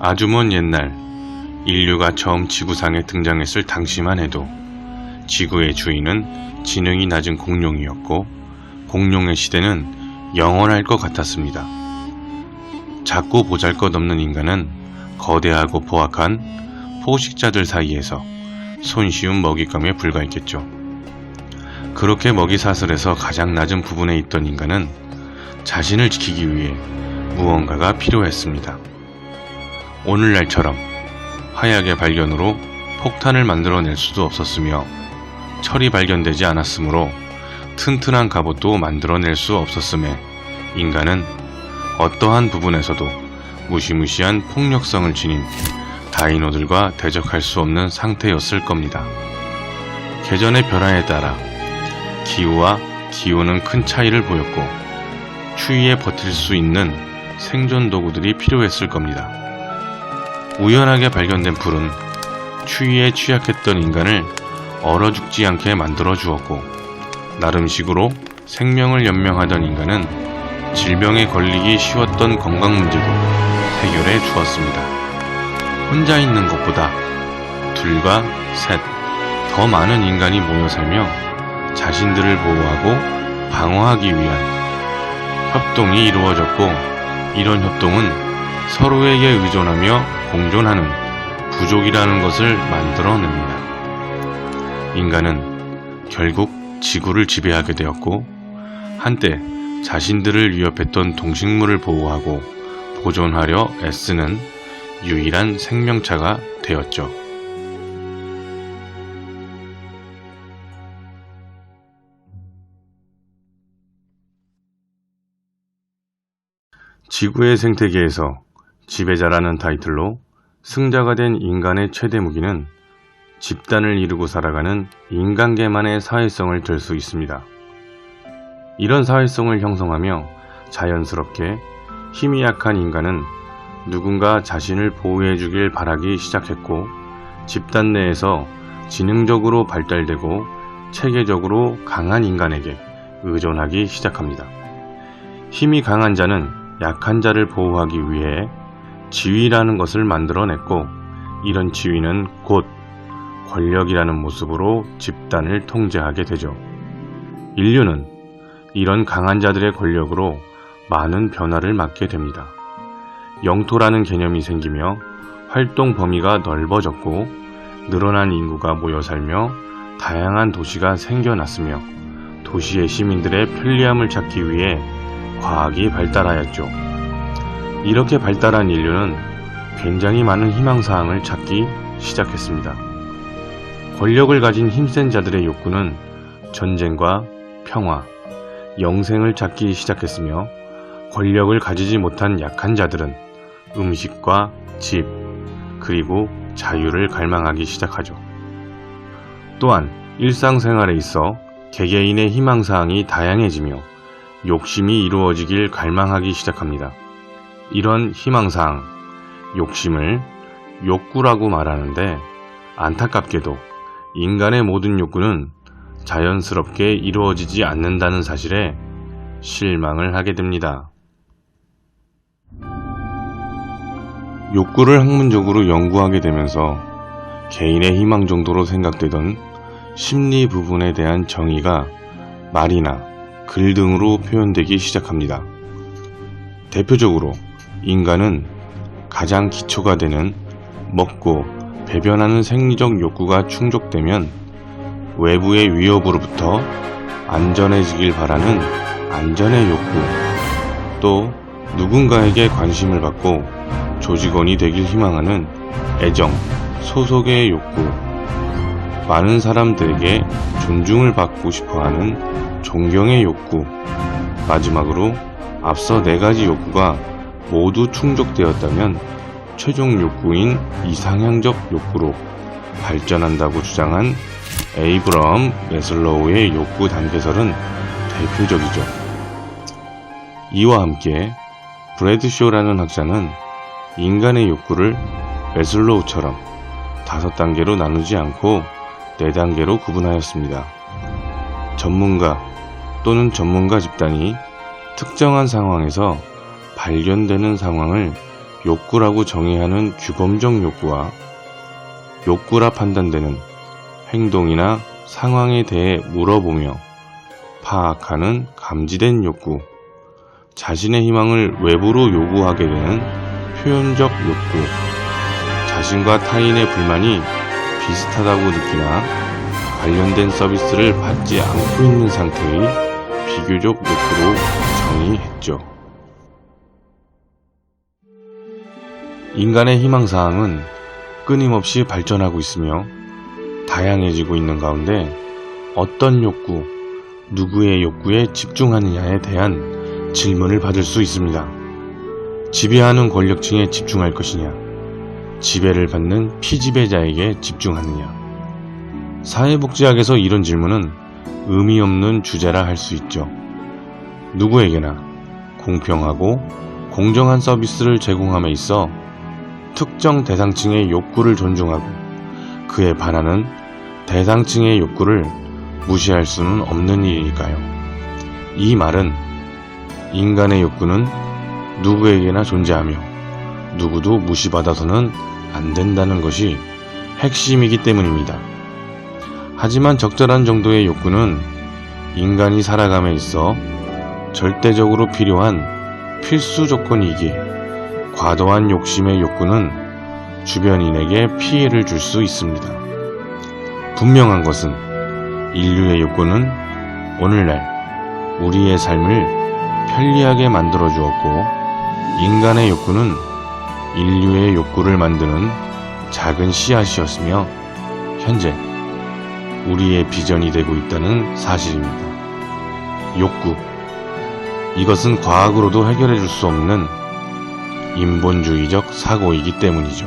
아주 먼 옛날 인류가 처음 지구상에 등장했을 당시만 해도 지구의 주인은 지능이 낮은 공룡이었고 공룡의 시대는 영원할 것 같았습니다. 작고 보잘것없는 인간은 거대하고 포악한 포식자들 사이에서 손쉬운 먹잇감에 불과했겠죠. 그렇게 먹이사슬에서 가장 낮은 부분에 있던 인간은 자신을 지키기 위해 무언가가 필요했습니다. 오늘날처럼 화약의 발견으로 폭탄을 만들어낼 수도 없었으며 철이 발견되지 않았으므로 튼튼한 갑옷도 만들어낼 수 없었음에 인간은 어떠한 부분에서도 무시무시한 폭력성을 지닌 다이노들과 대적할 수 없는 상태였을 겁니다. 계절의 변화에 따라 기후와 기온은 큰 차이를 보였고 추위에 버틸 수 있는 생존 도구들이 필요했을 겁니다. 우연하게 발견된 불은 추위에 취약했던 인간을 얼어 죽지 않게 만들어 주었고 나름식으로 생명을 연명하던 인간은 질병에 걸리기 쉬웠던 건강 문제도 해결해 주었습니다. 혼자 있는 것보다 둘과 셋, 더 많은 인간이 모여 살며 자신들을 보호하고 방어하기 위한 협동이 이루어졌고 이런 협동은 서로에게 의존하며 공존하는 부족이라는 것을 만들어냅니다. 인간은 결국 지구를 지배하게 되었고 한때 자신들을 위협했던 동식물을 보호하고 보존하려 애쓰는 유일한 생명체가 되었죠. 지구의 생태계에서 지배자라는 타이틀로 승자가 된 인간의 최대 무기는 집단을 이루고 살아가는 인간계만의 사회성을 들 수 있습니다. 이런 사회성을 형성하며 자연스럽게 힘이 약한 인간은 누군가 자신을 보호해주길 바라기 시작했고 집단 내에서 지능적으로 발달되고 체계적으로 강한 인간에게 의존하기 시작합니다. 힘이 강한 자는 약한 자를 보호하기 위해 지위라는 것을 만들어냈고 이런 지위는 곧 권력이라는 모습으로 집단을 통제하게 되죠. 인류는 이런 강한 자들의 권력으로 많은 변화를 맞게 됩니다. 영토라는 개념이 생기며 활동 범위가 넓어졌고 늘어난 인구가 모여 살며 다양한 도시가 생겨났으며 도시의 시민들의 편리함을 찾기 위해 과학이 발달하였죠. 이렇게 발달한 인류는 굉장히 많은 희망사항을 찾기 시작했습니다. 권력을 가진 힘센 자들의 욕구는 전쟁과 평화, 영생을 찾기 시작했으며 권력을 가지지 못한 약한 자들은 음식과 집, 그리고 자유를 갈망하기 시작하죠. 또한 일상생활에 있어 개개인의 희망사항이 다양해지며 욕심이 이루어지길 갈망하기 시작합니다. 이런 희망사항, 욕심을 욕구라고 말하는데 안타깝게도 인간의 모든 욕구는 자연스럽게 이루어지지 않는다는 사실에 실망을 하게 됩니다. 욕구를 학문적으로 연구하게 되면서 개인의 희망 정도로 생각되던 심리 부분에 대한 정의가 말이나 글 등으로 표현되기 시작합니다. 대표적으로 인간은 가장 기초가 되는 먹고 배변하는 생리적 욕구가 충족되면 외부의 위협으로부터 안전해지길 바라는 안전의 욕구, 또 누군가에게 관심을 받고 조직원이 되길 희망하는 애정, 소속의 욕구, 많은 사람들에게 존중을 받고 싶어하는 존경의 욕구, 마지막으로 앞서 4가지 욕구가 모두 충족되었다면 최종 욕구인 이상향적 욕구로 발전한다고 주장한 에이브러함 매슬로우의 욕구 단계설은 대표적이죠. 이와 함께 브래드쇼라는 학자는 인간의 욕구를 매슬로우처럼 5단계로 나누지 않고 4단계로 구분하였습니다. 전문가 또는 전문가 집단이 특정한 상황에서 발견되는 상황을 욕구라고 정의하는 규범적 욕구와 욕구라 판단되는 행동이나 상황에 대해 물어보며 파악하는 감지된 욕구, 자신의 희망을 외부로 요구하게 되는 표현적 욕구, 자신과 타인의 불만이 비슷하다고 느끼나 관련된 서비스를 받지 않고 있는 상태의 비교적 욕구로 정의했죠. 인간의 희망사항은 끊임없이 발전하고 있으며 다양해지고 있는 가운데 어떤 욕구, 누구의 욕구에 집중하느냐에 대한 질문을 받을 수 있습니다. 지배하는 권력층에 집중할 것이냐, 지배를 받는 피지배자에게 집중하느냐. 사회복지학에서 이런 질문은 의미 없는 주제라 할 수 있죠. 누구에게나 공평하고 공정한 서비스를 제공함에 있어 특정 대상층의 욕구를 존중하고 그에 반하는 대상층의 욕구를 무시할 수는 없는 일이니까요. 이 말은 인간의 욕구는 누구에게나 존재하며 누구도 무시받아서는 안 된다는 것이 핵심이기 때문입니다. 하지만 적절한 정도의 욕구는 인간이 살아감에 있어 절대적으로 필요한 필수 조건이기에 과도한 욕심의 욕구는 주변인에게 피해를 줄 수 있습니다. 분명한 것은 인류의 욕구는 오늘날 우리의 삶을 편리하게 만들어 주었고 인간의 욕구는 인류의 욕구를 만드는 작은 씨앗이었으며 현재 우리의 비전이 되고 있다는 사실입니다. 욕구. 이것은 과학으로도 해결해 줄 수 없는 인본주의적 사고이기 때문이죠.